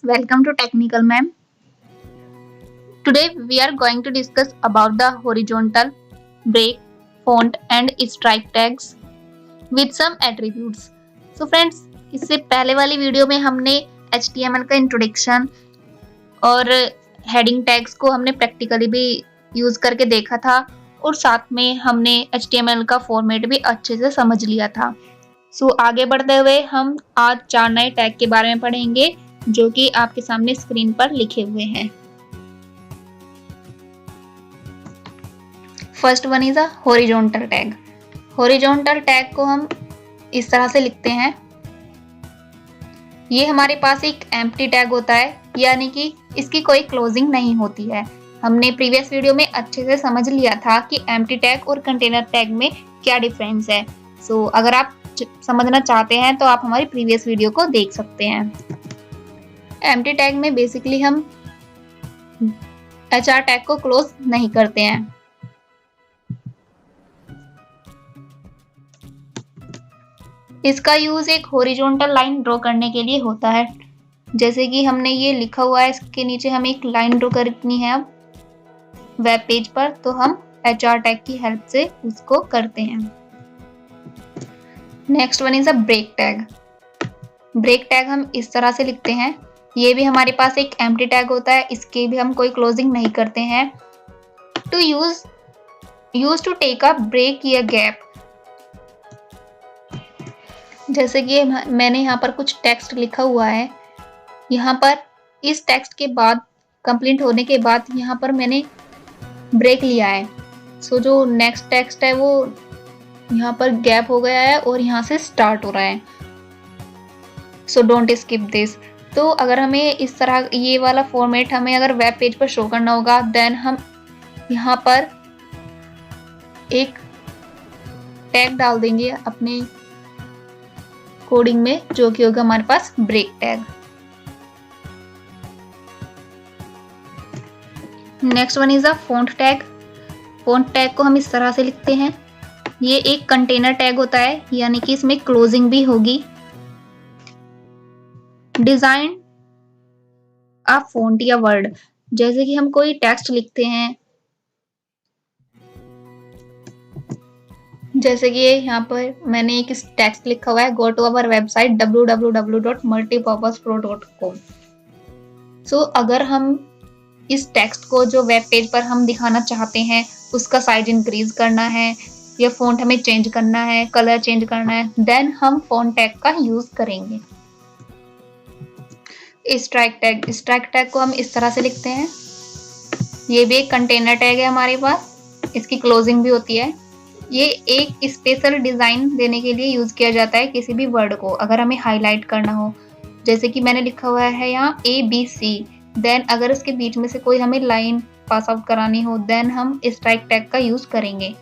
welcome to Technical Ma'am. Today we are going to discuss about the horizontal, break, font and strike tags with some attributes. So friends, इससे पहले वाली video में हमने HTML का introduction और heading tags को हमने practically भी यूज करके देखा था और साथ में हमने HTML का फॉर्मेट भी अच्छे से समझ लिया था। आगे बढ़ते हुए हम आज 4 नए टैग के बारे में पढ़ेंगे जो कि आपके सामने स्क्रीन पर लिखे हुए हैं। First one is a horizontal tag. Horizontal tag को हम इस तरह से लिखते हैं। ये हमारे पास एक एम्प्टी टैग होता है, यानी कि इसकी कोई क्लोजिंग नहीं होती है। हमने प्रीवियस वीडियो में अच्छे से समझ लिया था कि एम्प्टी टैग और कंटेनर टैग में क्या डिफरेंस है। अगर आप समझना चाहते हैं तो आप हमारी प्रीवियस वीडियो को देख सकते हैं। एम्प्टी टैग में बेसिकली हम HR टैग को क्लोज नहीं करते हैं। इसका यूज एक हॉरिजॉन्टल लाइन ड्रॉ करने के लिए होता है। जैसे कि हमने ये लिखा हुआ है, इसके नीचे हमें एक लाइन ड्रॉ करनी है अब वेब पेज पर, तो हम HR टैग की हेल्प से उसको करते हैं। Next one is a break tag. Break tag हम इस तरह से लिखते हैं। ये भी हमारे पास एक एम्प्टी टैग होता है, इसके भी हम कोई क्लोजिंग नहीं करते हैं। To use to take a break या गैप। जैसे कि मैंने यहाँ पर कुछ टेक्स्ट लिखा हुआ है। यहाँ पर इस टेक्स्ट के बाद कंप्लीट होने के बाद यहाँ पर मैंने ब्रेक लिया है। जो नेक्स्ट टेक्स्ट है वो यहाँ पर गैप हो गया है और यहाँ से स्टार्ट हो रहा है। Don't skip this. तो अगर हमें इस तरह ये वाला फॉर्मेट हमें अगर वेब पेज पर शो करना होगा, देन हम यहाँ पर एक टैग डाल देंगे अपने कोडिंग में, जो कि होगा हमारे पास break tag. Next one is a font tag. Font tag को हम इस तरह से लिखते हैं। ये एक कंटेनर टैग होता है, यानी कि इसमें क्लोजिंग भी होगी। डिजाइन अ फॉन्ट या वर्ड। जैसे कि हम कोई टेक्स्ट लिखते हैं, जैसे कि यहाँ पर मैंने एक टेक्स्ट लिखा हुआ है, go to our website www.multipurposepro.com। अगर हम इस टेक्स्ट को जो वेब पेज पर हम दिखाना चाहते हैं उसका साइज इंक्रीज करना है या फॉन्ट हमें चेंज करना है, कलर चेंज करना है, देन हम फॉन्ट टैग का यूज करेंगे। Strike tag. स्ट्राइक टैग को हम इस तरह से लिखते हैं। ये भी एक कंटेनर टैग है हमारे पास, इसकी क्लोजिंग भी होती है। ये एक स्पेशल डिजाइन देने के लिए यूज किया जाता है किसी भी वर्ड को, अगर हमें हाईलाइट करना हो। जैसे कि मैंने लिखा हुआ है यहाँ ABC, देन अगर इसके बीच में से कोई हमें लाइन पास आउट करानी हो, देन हम स्ट्राइक टैग का यूज करेंगे।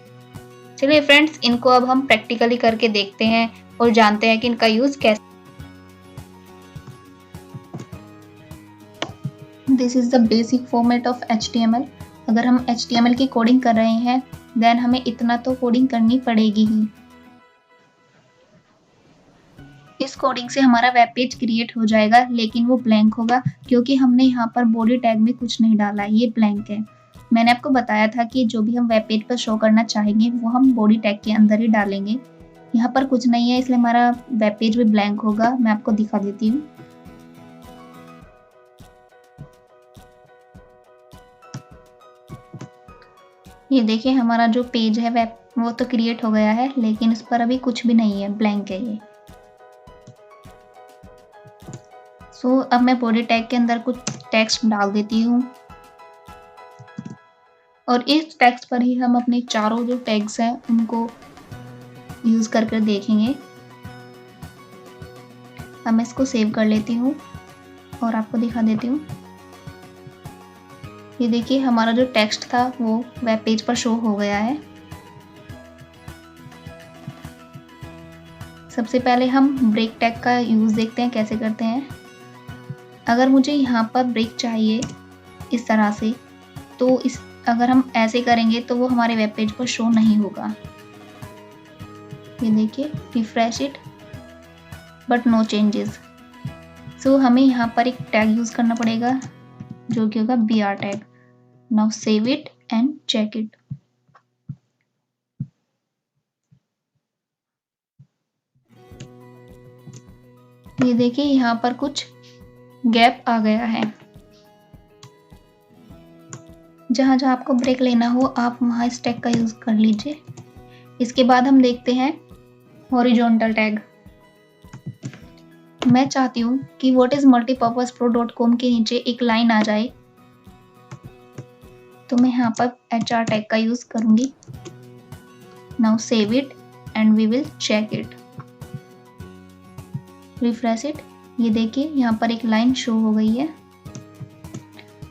चलिए फ्रेंड्स, इनको अब हम प्रैक्टिकली करके देखते हैं और जानते हैं कि इनका यूज कैसे। This is the basic format of HTML। अगर हम HTML की कोडिंग कर रहे हैं, देन हमें इतना तो कोडिंग करनी पड़ेगी ही। इस कोडिंग से हमारा वेब पेज क्रिएट हो जाएगा, लेकिन वो ब्लैंक होगा क्योंकि हमने यहाँ पर बॉडी टैग में कुछ नहीं डाला है, ये ब्लैंक है। मैंने आपको बताया था कि जो भी हम वेब पेज पर शो करना चाहेंगे वो हम बॉडी टैग के अंदर ही डालेंगे। यहाँ पर कुछ नहीं है, इसलिए हमारा वेब पेज भी ब्लैंक होगा। मैं आपको दिखा देती हूँ। ये देखिए, हमारा जो पेज है वेब वो तो क्रिएट हो गया है, लेकिन इस पर अभी कुछ भी नहीं है, ब्लैंक है ये। अब मैं बॉडी टैग के अंदर कुछ टेक्स्ट डाल देती हूँ और इस टेक्स्ट पर ही हम अपने चारों जो टैग्स हैं उनको यूज करके देखेंगे। अब मैं इसको सेव कर लेती हूँ और आपको दिखा देती हूँ। ये देखिए, हमारा जो टेक्स्ट था वो वेब पेज पर शो हो गया है। सबसे पहले हम ब्रेक टैग का यूज देखते हैं कैसे करते हैं। अगर मुझे यहाँ पर ब्रेक चाहिए इस तरह से, तो अगर हम ऐसे करेंगे तो वो हमारे वेब पेज पर शो नहीं होगा। ये देखिए, refresh it but no changes. So हमें यहाँ पर एक टैग यूज करना पड़ेगा जो कि होगा BR tag. Now save it and check it. ये देखिए यहाँ पर कुछ गैप आ गया है। जहां जहां आपको ब्रेक लेना हो आप वहां इस टैग का यूज कर लीजिए। इसके बाद हम देखते हैं हॉरिजॉन्टल टैग। मैं चाहती हूँ कि whatismultipurposepro.com के नीचे एक लाइन आ जाए, तो मैं यहाँ पर HR टैग का यूज करूंगी। Now save it and we will check it. Refresh it. ये देखिए यहाँ पर एक लाइन शो हो गई है।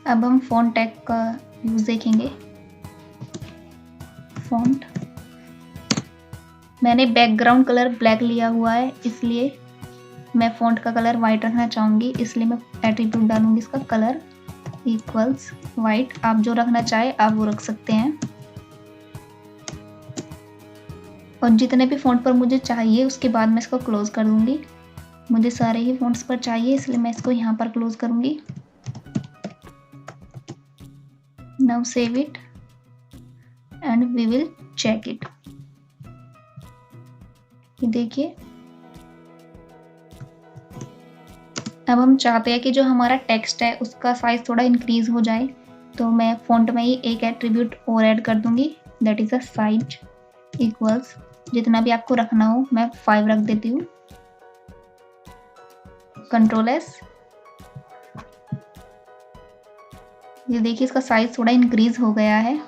अब हम फॉन्ट टैग का यूज देखेंगे। फॉन्ट, मैंने बैकग्राउंड कलर ब्लैक लिया हुआ है, इसलिए मैं फॉन्ट का कलर वाइट रखना चाहूंगी, इसलिए मैं एट्रीब्यूट डालूंगी इसका कलर इक्वल्स वाइट। आप जो रखना चाहे आप वो रख सकते हैं। और जितने भी फॉन्ट पर मुझे चाहिए उसके बाद मैं इसको क्लोज कर दूंगी। मुझे सारे ही फॉन्ट्स पर चाहिए इसलिए मैं इसको यहाँ पर क्लोज करूंगी। Now save it and we will check it. ये देखिए अब हम चाहते हैं कि जो हमारा टेक्स्ट है उसका साइज थोड़ा इंक्रीज हो जाए, तो मैं फॉन्ट में ही एक एट्रीब्यूट और ऐड कर दूंगी, that is a size equals, जितना भी आपको रखना हो मैं 5 रख देती हूँ। Control S. ये देखिए इसका साइज थोड़ा इंक्रीज हो गया है।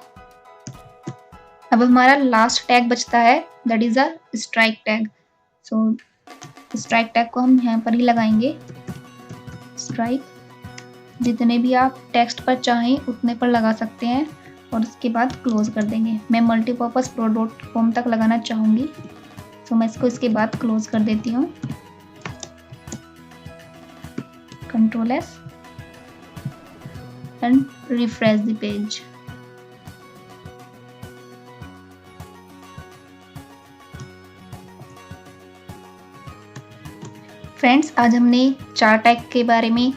अब हमारा लास्ट टैग बचता है, that is a strike tag. So strike tag को हम यहाँ पर ही लगाएंगे। स्ट्राइक, जितने भी आप टेक्स्ट पर चाहें उतने पर लगा सकते हैं और उसके बाद क्लोज कर देंगे। मैं multipurposepro.com तक लगाना चाहूंगी, तो मैं इसको इसके बाद क्लोज कर देती हूँ। Control S and refresh the page. Friends, आज हमने 4 टैग के बारे में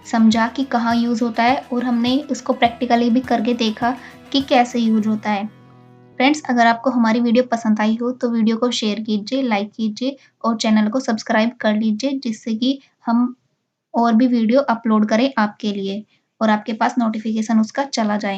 समझा कि कहाँ यूज़ होता है और हमने उसको प्रैक्टिकली भी करके देखा कि कैसे यूज होता है। फ्रेंड्स, अगर आपको हमारी वीडियो पसंद आई हो तो वीडियो को शेयर कीजिए, लाइक कीजिए और चैनल को सब्सक्राइब कर लीजिए, जिससे कि हम और भी वीडियो अपलोड करें आपके लिए और आपके पास नोटिफिकेशन उसका चला जाए।